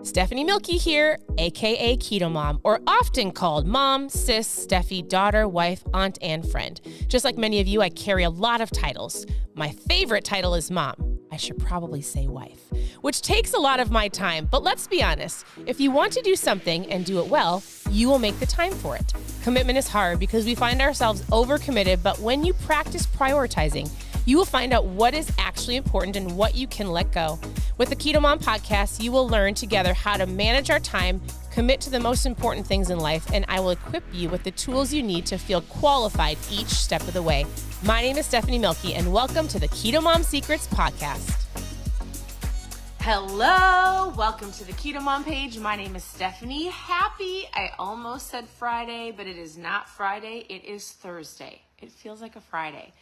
Stephanie Milky here, aka KetoMOM, or often called mom, sis, Steffi, daughter, wife, aunt, and friend. Just like many of you, I carry a lot of titles. My favorite title is mom. I should probably say wife, which takes a lot of my time. But let's be honest, if you want to do something and do it well, you will make the time for it. Commitment is hard because we find ourselves overcommitted, but when you practice prioritizing, you will find out what is actually important and what you can let go. With the KetoMOM podcast, you will learn together how to manage our time, commit to the most important things in life, and I will equip you with the tools you need to feel qualified each step of the way. My name is Stephanie Milky, and welcome to the KetoMOM Secrets podcast. Hello, welcome to the KetoMOM page. My name is Stephanie. I almost said Friday, but it is not Friday. It is Thursday. It feels like a Friday.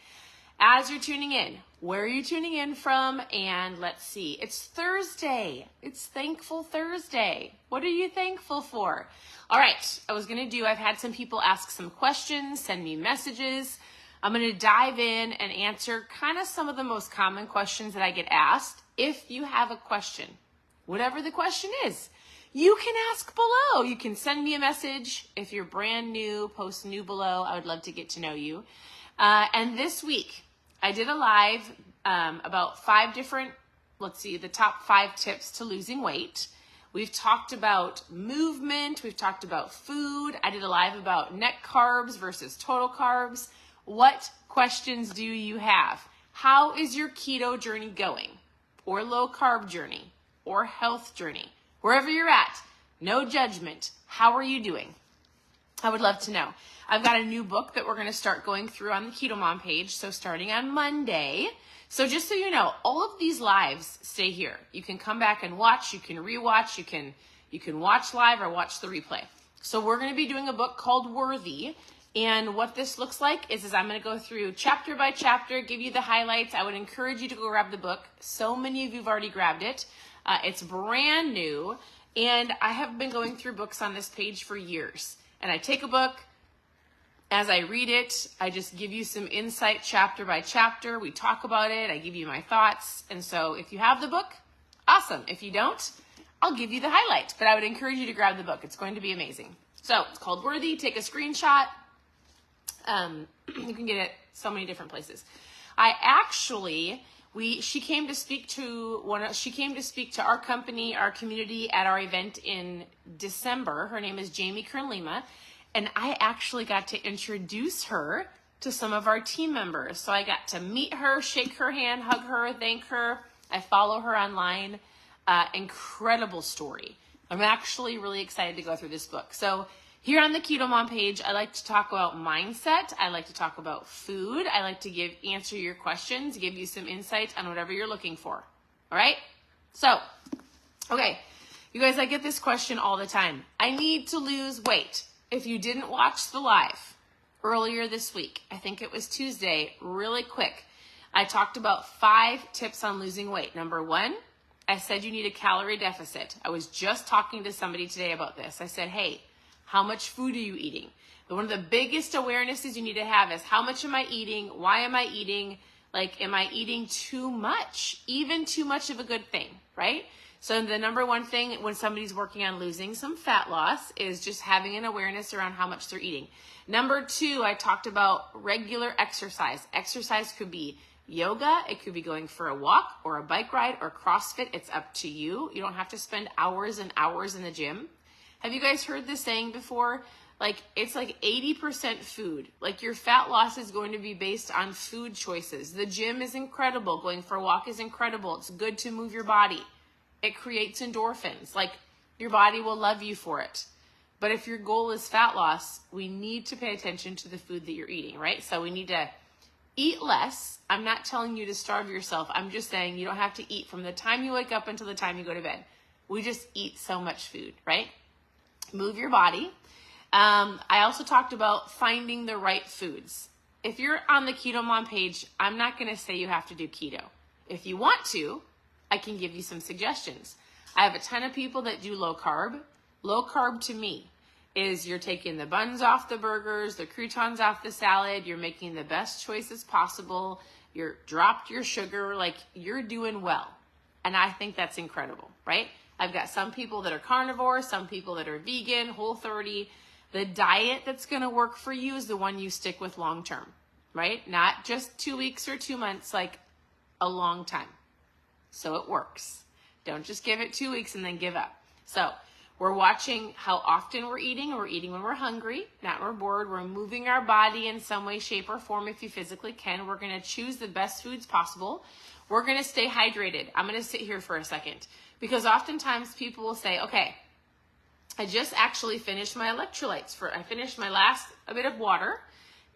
As you're tuning in, where are you tuning in from? And let's see, it's Thursday. It's Thankful Thursday. What are you thankful for? All right, I've had some people ask some questions, send me messages. I'm going to dive in and answer kind of some of the most common questions that I get asked. If you have a question, whatever the question is, you can ask below. You can send me a message. If you're brand new, post new below. I would love to get to know you. And this week, I did a live about the top 5 tips to losing weight. We've talked about movement. We've talked about food. I did a live about net carbs versus total carbs. What questions do you have? How is your keto journey going? Or low carb journey? Or health journey? Wherever you're at, no judgment. How are you doing? I would love to know. I've got a new book that we're going to start going through on the KetoMOM page, so starting on Monday. So just so you know, all of these lives stay here. You can come back and watch, you can rewatch, you can watch live or watch the replay. So we're going to be doing a book called Worthy, and what this looks like is I'm going to go through chapter by chapter, give you the highlights. I would encourage you to go grab the book. So many of you have already grabbed it. It's brand new, and I have been going through books on this page for years. And I take a book, as I read it, I just give you some insight chapter by chapter. We talk about it. I give you my thoughts. And so if you have the book, awesome. If you don't, I'll give you the highlight. But I would encourage you to grab the book. It's going to be amazing. So it's called Worthy. Take a screenshot. You can get it so many different places. She came to speak to our company, our community at our event in December. Her name is Jamie Kern-Lima. And I actually got to introduce her to some of our team members. So I got to meet her, shake her hand, hug her, thank her. I follow her online. Incredible story. I'm actually really excited to go through this book. So here on the KetoMOM page, I like to talk about mindset. I like to talk about food. I like to answer your questions, give you some insight on whatever you're looking for. All right? So, okay. You guys, I get this question all the time. I need to lose weight. If you didn't watch the live earlier this week, I think it was Tuesday, really quick, I talked about 5 tips on losing weight. Number 1, I said you need a calorie deficit. I was just talking to somebody today about this. I said, hey, how much food are you eating? One of the biggest awarenesses you need to have is how much am I eating? Why am I eating? Like, am I eating too much? Even too much of a good thing, right? So the number 1 thing when somebody's working on losing some fat loss is just having an awareness around how much they're eating. Number 2, I talked about regular exercise. Exercise could be yoga. It could be going for a walk or a bike ride or CrossFit. It's up to you. You don't have to spend hours and hours in the gym. Have you guys heard this saying before? Like, it's like 80% food. Like, your fat loss is going to be based on food choices. The gym is incredible. Going for a walk is incredible. It's good to move your body. It creates endorphins. Like, your body will love you for it. But if your goal is fat loss, we need to pay attention to the food that you're eating, right? So we need to eat less. I'm not telling you to starve yourself. I'm just saying you don't have to eat from the time you wake up until the time you go to bed. We just eat so much food, right? Move your body. I also talked about finding the right foods. If you're on the KetoMOM page, I'm not going to say you have to do keto. If you want to, I can give you some suggestions. I have a ton of people that do low carb. Low carb to me is you're taking the buns off the burgers, the croutons off the salad, you're making the best choices possible, you're dropped your sugar, like, you're doing well. And I think that's incredible, right? I've got some people that are carnivore, some people that are vegan, Whole30. The diet that's going to work for you is the one you stick with long term, right? Not just 2 weeks or 2 months, like a long time. So it works. Don't just give it 2 weeks and then give up. So we're watching how often we're eating. We're eating when we're hungry, not when we're bored. We're moving our body in some way, shape, or form if you physically can. We're going to choose the best foods possible. We're going to stay hydrated. I'm going to sit here for a second because oftentimes people will say, okay, I just actually finished my electrolytes. I finished my last a bit of water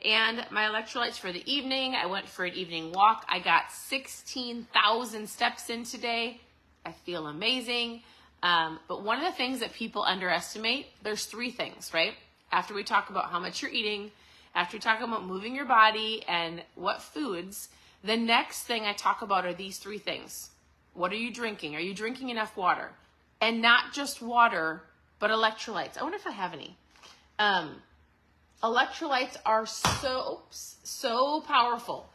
and my electrolytes for the evening. I went for an evening walk. I got 16,000 steps in today. I feel amazing. But one of the things that people underestimate, there's 3 things, right? After we talk about how much you're eating, after we talk about moving your body and what foods, the next thing I talk about are these 3 things. What are you drinking? Are you drinking enough water? And not just water, but electrolytes. I wonder if I have any. Electrolytes are so powerful.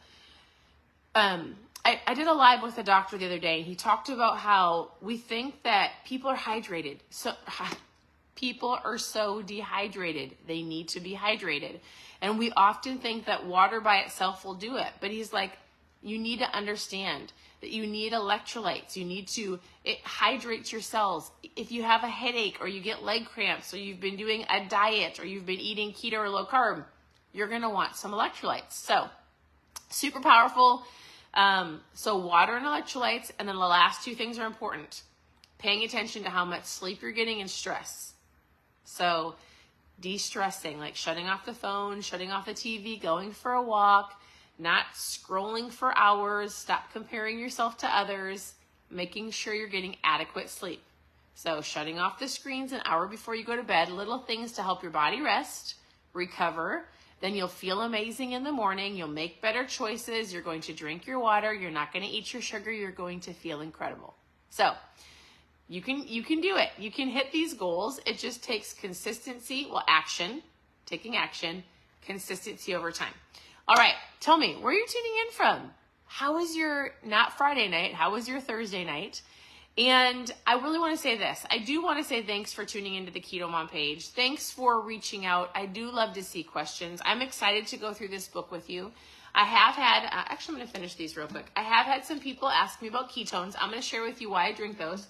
I did a live with a doctor the other day, and he talked about how we think that people are hydrated. So people are so dehydrated. They need to be hydrated. And we often think that water by itself will do it. But he's like, you need to understand that you need electrolytes. It hydrates your cells. If you have a headache or you get leg cramps or you've been doing a diet or you've been eating keto or low carb, you're going to want some electrolytes. So super powerful. So water and electrolytes. And then the last 2 things are important. Paying attention to how much sleep you're getting and stress. So de-stressing, like shutting off the phone, shutting off the TV, going for a walk, not scrolling for hours, stop comparing yourself to others, making sure you're getting adequate sleep. So shutting off the screens an hour before you go to bed, little things to help your body rest, recover. Then you'll feel amazing in the morning. You'll make better choices. You're going to drink your water. You're not going to eat your sugar. You're going to feel incredible. So you can do it. You can hit these goals. It just takes consistency, taking action, consistency over time. All right, tell me, where are you tuning in from? How was your, not Friday night, how was your Thursday night? And I really want to say this. I do want to say thanks for tuning into the KetoMOM page. Thanks for reaching out. I do love to see questions. I'm excited to go through this book with you. I have had, actually I'm going to finish these real quick. I have had some people ask me about ketones. I'm going to share with you why I drink those.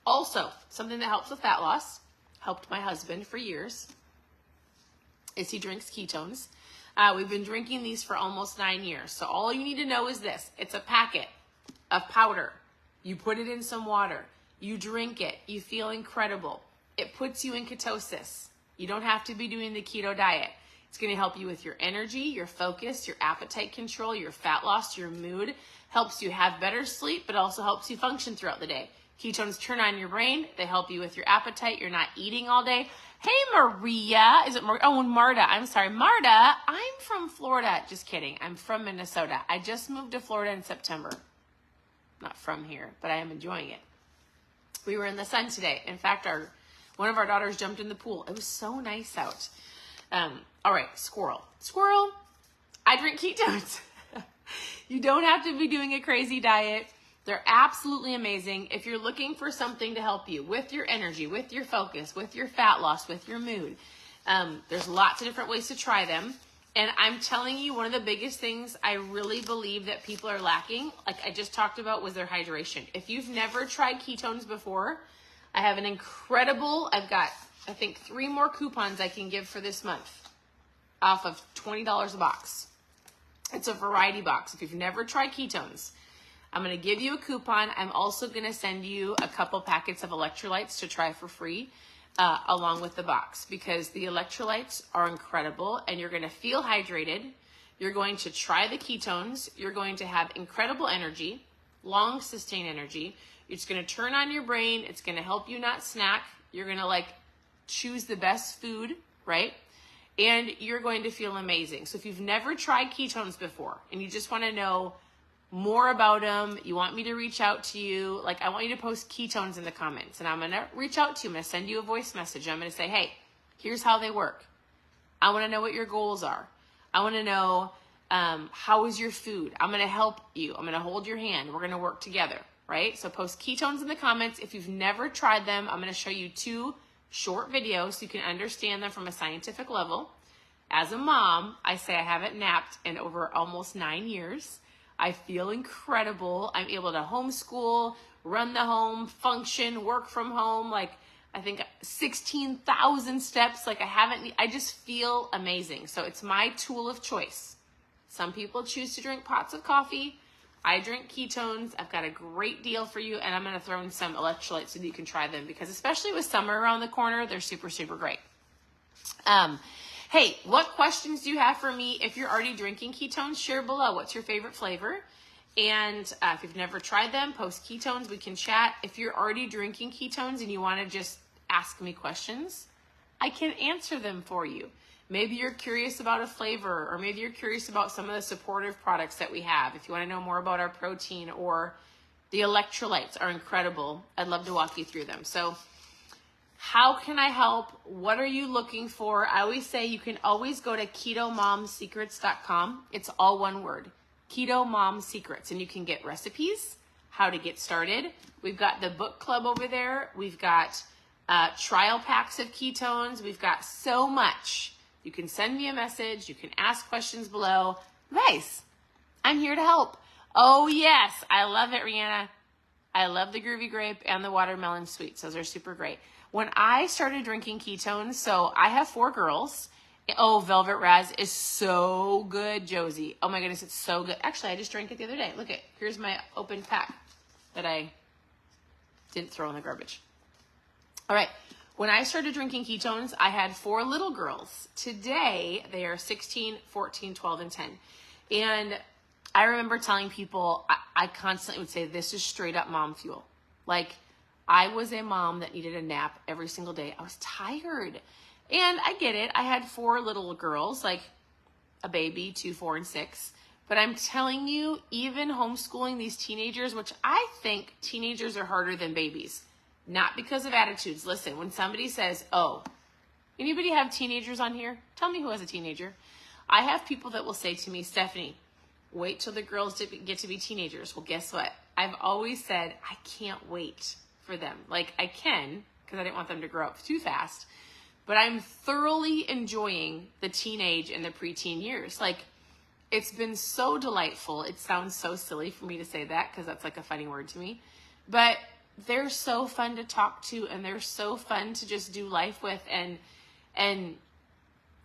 Also, something that helps with fat loss, helped my husband for years, is he drinks ketones. We've been drinking these for almost 9 years. So all you need to know is this. It's a packet of powder. You put it in some water. You drink it. You feel incredible. It puts you in ketosis. You don't have to be doing the keto diet. It's going to help you with your energy, your focus, your appetite control, your fat loss, your mood. Helps you have better sleep, but also helps you function throughout the day. Ketones turn on your brain. They help you with your appetite. You're not eating all day. Hey, Maria. Is it Maria? Oh, and Marta. I'm sorry. Marta, I'm from Florida. Just kidding. I'm from Minnesota. I just moved to Florida in September. Not from here, but I am enjoying it. We were in the sun today. In fact, one of our daughters jumped in the pool. It was so nice out. All right, squirrel. Squirrel, I drink ketones. You don't have to be doing a crazy diet. They're absolutely amazing. If you're looking for something to help you with your energy, with your focus, with your fat loss, with your mood, there's lots of different ways to try them. And I'm telling you, one of the biggest things I really believe that people are lacking, like I just talked about, was their hydration. If you've never tried ketones before, I have an incredible, I've got, I think 3 more coupons I can give for this month off of $20 a box. It's a variety box. If you've never tried ketones, I'm going to give you a coupon. I'm also going to send you a couple packets of electrolytes to try for free along with the box, because the electrolytes are incredible and you're going to feel hydrated. You're going to try the ketones. You're going to have incredible energy, long sustained energy. It's going to turn on your brain. It's going to help you not snack. You're going to choose the best food, right? And you're going to feel amazing. So if you've never tried ketones before and you just want to know more about them, you want me to reach out to you, I want you to post ketones in the comments, and I'm going to reach out to you. I'm going to send you a voice message. I'm going to say, hey, here's how they work. I want to know what your goals are. I want to know How is your food? I'm going to help you. I'm going to hold your hand. We're going to work together, right? So post ketones in the comments. If you've never tried them, I'm going to show you 2 short videos so you can understand them from a scientific level. As a mom, I say I haven't napped in over almost 9 years. I feel incredible. I'm able to homeschool, run the home, function, work from home. Like, I think 16,000 steps. Like, I just feel amazing. So it's my tool of choice. Some people choose to drink pots of coffee. I drink ketones. I've got a great deal for you, and I'm going to throw in some electrolytes so that you can try them, because especially with summer around the corner, they're super, super great. Hey, what questions do you have for me? If you're already drinking ketones, share below. What's your favorite flavor? And if you've never tried them, post ketones. We can chat. If you're already drinking ketones and you want to just ask me questions, I can answer them for you. Maybe you're curious about a flavor, or maybe you're curious about some of the supportive products that we have. If you want to know more about our protein, or the electrolytes are incredible, I'd love to walk you through them. So how can I help? What are you looking for? I always say you can always go to KetoMomSecrets.com. It's all one word, KetoMom Secrets, and you can get recipes, how to get started. We've got the book club over there. We've got trial packs of ketones. We've got so much. You can send me a message. You can ask questions below. Guys, I'm here to help. Oh, yes. I love it, Rihanna. I love the Groovy Grape and the Watermelon Sweets. Those are super great. When I started drinking ketones, so I have 4 girls. Oh, Velvet Raz is so good, Josie. Oh, my goodness, it's so good. Actually, I just drank it the other day. Look, here's my open pack that I didn't throw in the garbage. All right. When I started drinking ketones, I had 4 little girls. Today, they are 16, 14, 12, and 10. And I remember telling people, I constantly would say, this is straight up mom fuel. Like, I was a mom that needed a nap every single day. I was tired. And I get it. I had 4 little girls, like a baby, 2, 4, and 6. But I'm telling you, even homeschooling these teenagers, which I think teenagers are harder than babies. Not because of attitudes. Listen, when somebody says, oh, anybody have teenagers on here? Tell me who has a teenager. I have people that will say to me, Stephanie, wait till the girls get to be teenagers. Well, guess what? I've always said, I can't wait for them. Like, I can, because I didn't want them to grow up too fast. But I'm thoroughly enjoying the teenage and the preteen years. Like, it's been so delightful. It sounds so silly for me to say that, because that's like a funny word to me. But they're so fun to talk to, and they're so fun to just do life with, and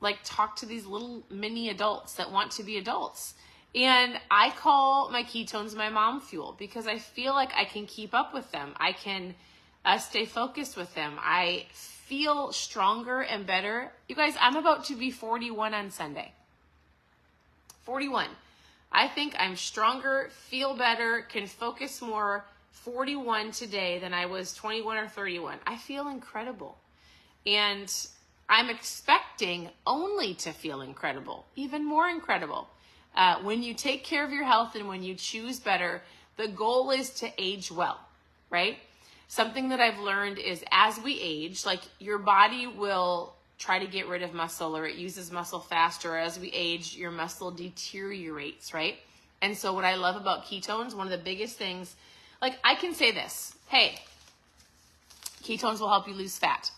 like talk to these little mini adults that want to be adults. And I call my ketones my mom fuel, because I feel like I can keep up with them. I can stay focused with them. I feel stronger and better. You guys, I'm about to be 41 on Sunday. 41. I think I'm stronger, feel better, can focus more 41 today than I was 21 or 31. I feel incredible. And I'm expecting only to feel incredible, even more incredible. When you take care of your health and when you choose better, the goal is to age well, right? Something that I've learned is as we age, like your body will try to get rid of muscle, or it uses muscle faster. As we age, your muscle deteriorates, right? And so what I love about ketones, one of the biggest things, like I can say this, hey, ketones will help you lose fat.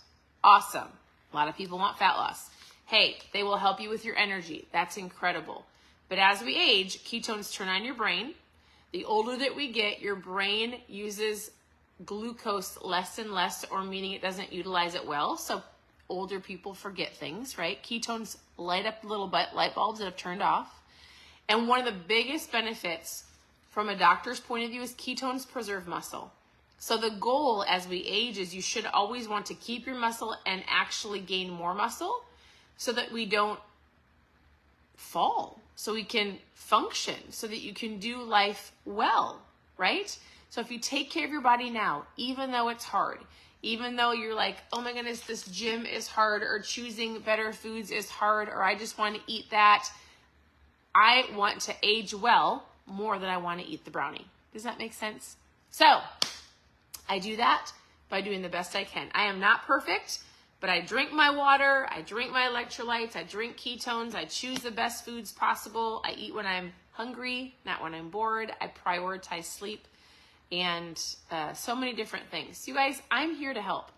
Awesome. A lot of people want fat loss. Hey, they will help you with your energy. That's incredible. But as we age, ketones turn on your brain. The older that we get, your brain uses glucose less and less, or meaning it doesn't utilize it well. So older people forget things, right? Ketones light up little light bulbs that have turned off. And one of the biggest benefits from a doctor's point of view is ketones preserve muscle. So the goal as we age is you should always want to keep your muscle and actually gain more muscle, so that we don't fall, so we can function, so that you can do life well, right? So if you take care of your body now, even though it's hard, even though you're like, oh my goodness, this gym is hard, or choosing better foods is hard, or I just want to eat that, I want to age well more than I want to eat the brownie. Does that make sense? So I do that by doing the best I can. I am not perfect, But I drink my water, I drink my electrolytes, I drink ketones, I choose the best foods possible. I eat when I'm hungry, not when I'm bored. I prioritize sleep and so many different things. You guys, I'm here to help.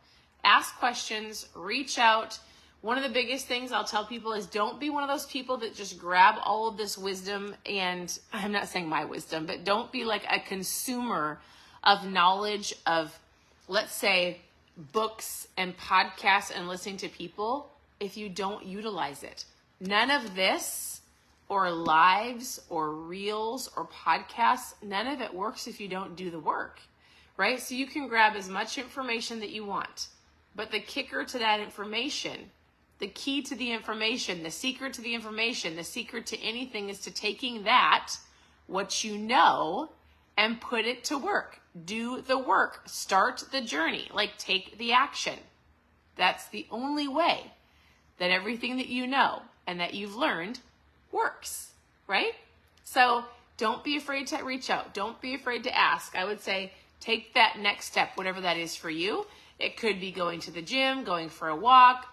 Ask questions, reach out. One of the biggest things I'll tell people is don't be one of those people that just grab all of this wisdom, and I'm not saying my wisdom, but don't be like a consumer of knowledge of, let's say, books and podcasts and listening to people if you don't utilize it. None of this or lives or reels or podcasts, none of it works if you don't do the work, right? So you can grab as much information that you want, but the kicker to that information, the key to the information, the secret to the information, the secret to anything is to taking that, what you know, and put it to work. Do the work. Start the journey. Like, take the action. That's the only way that everything that you know and that you've learned works, right? So don't be afraid to reach out. Don't be afraid to ask. I would say take that next step, whatever that is for you. It could be going to the gym, going for a walk.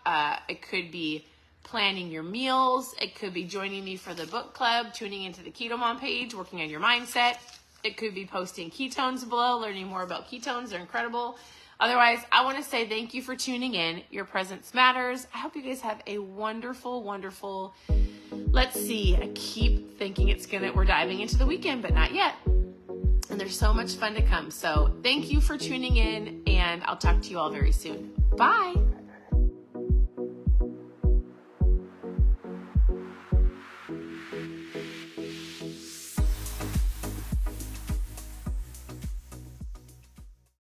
It could be planning your meals. It could be joining me for the book club, tuning into the KetoMOM page, working on your mindset. It could be posting ketones below, learning more about ketones. They're incredible. Otherwise, I want to say thank you for tuning in. Your presence matters. I hope you guys have a wonderful, wonderful, let's see, I keep thinking we're diving into the weekend, but not yet. And there's so much fun to come. So thank you for tuning in, and I'll talk to you all very soon. Bye.